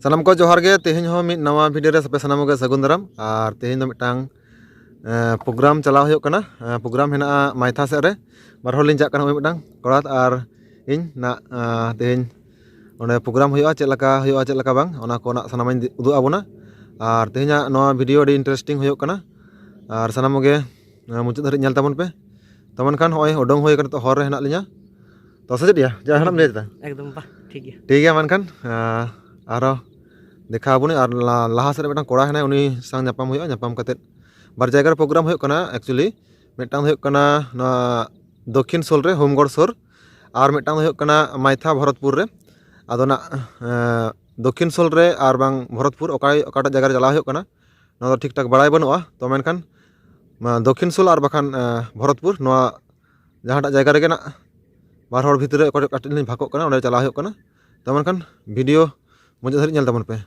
सानाम को जोहार गे तेहेन हो मिद नवा वीडियो रे सपे सानाम के सगुन दाराम और तेहेन दो मिटांग प्रोग्राम चलाव हुयो कना प्रोग्राम हेना माइथा सेद रे बार होर लिन जाक कना मिटांग कोड़ा और इन ना तेहेन ओंडे प्रोग्राम हुयो चेद लका बांग ओना को ना सानामाइन उदुग आबोना और तेहेन नवा वीडियो अडी इंटरेस्टिंग हुयो कना और सानाम के मुचाद धरिज नेल ताबोन पे तो मनखान होय उडोंग हुय कना तो हर रे हेना लिया तो सजेद या जहानाम ले एकदम बा ठीक गया मनखान आरो देखा आबोनी और लाहा सेद मिटांग कोड़ा हेना उनी सांग नापाम हुयो नापाम कतेद बार जायगा रे प्रोग्राम हुयो कना एक्चुअली मिटांग हुयो कना ना दक्षिण सोल रे होमगढ़ सोर और मिटांग हुयो कना माइथा भरतपुर रे आदो ना दक्षिण सोल रे और बांग भरतपुर ओकाटा जायगा रे चला हुयो कना ना तो ठीक ठाक बड़ाय बनुआ तो मेनखान दक्षिण सोल और बाखान भरतपुर नोआ जहांटा जायगा रे ना बार हर भितर रे काटिन लिन भागोग कना ओंडे चला हुयो कना तो मेनखान वीडियो मुझे धरिज नेल ताबोन पे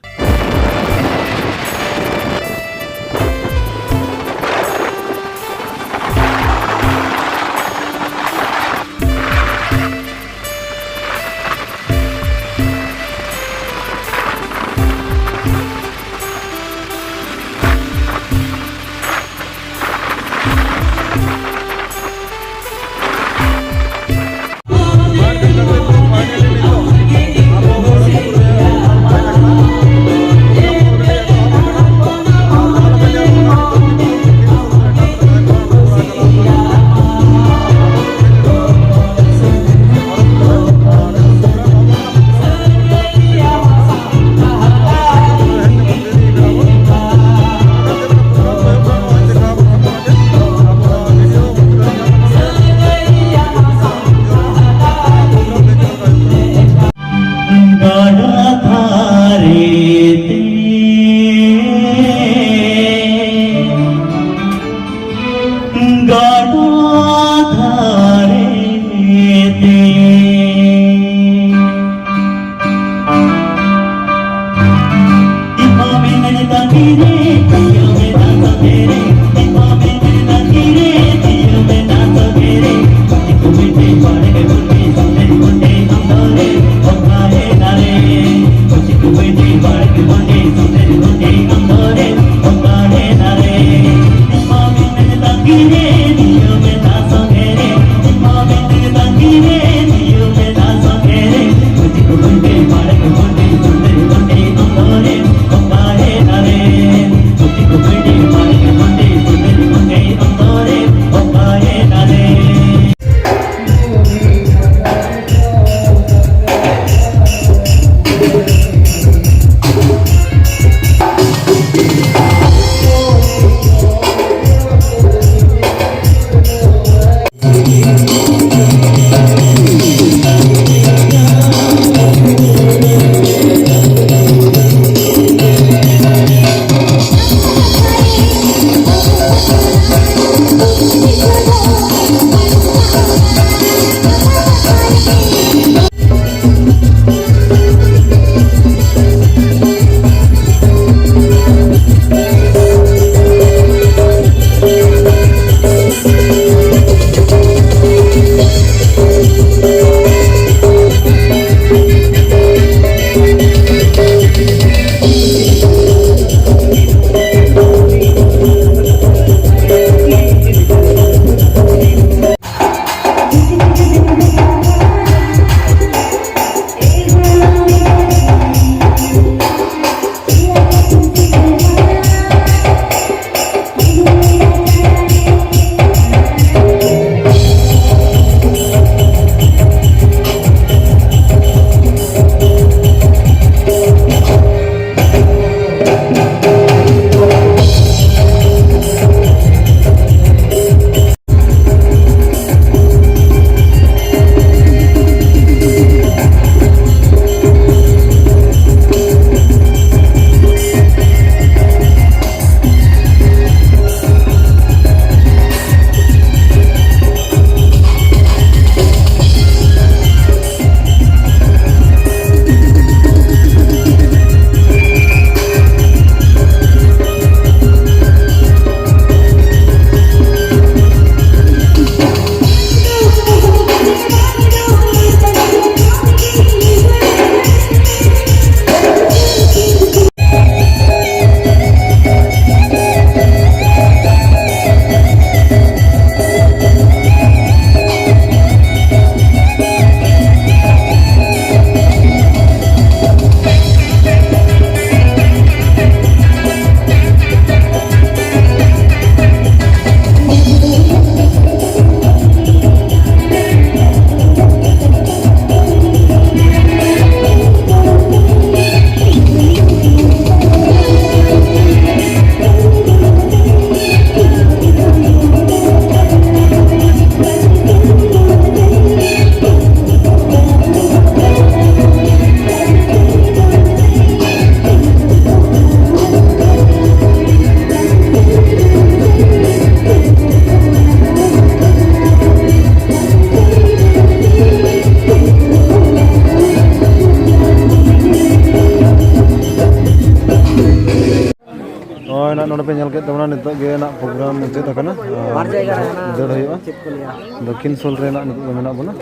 नोडे पे नेल के तबना नितो गे ना प्रोग्राम मुचाद आकना बार जायगा रे ना दर हुआ चेक को लिया दक्षिण सोल रे ना नितो मेना बना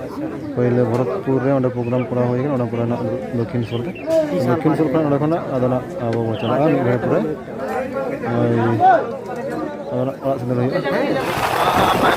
पहले भरतपुर रे ओंडे प्रोग्राम करा होय गना ओंडे पुरा ना दक्षिण सोल रे दक्षिण सोल खन ओंडे खना आदना आबो चला नि घरे पुरे ओय आदना सेंदर हुआ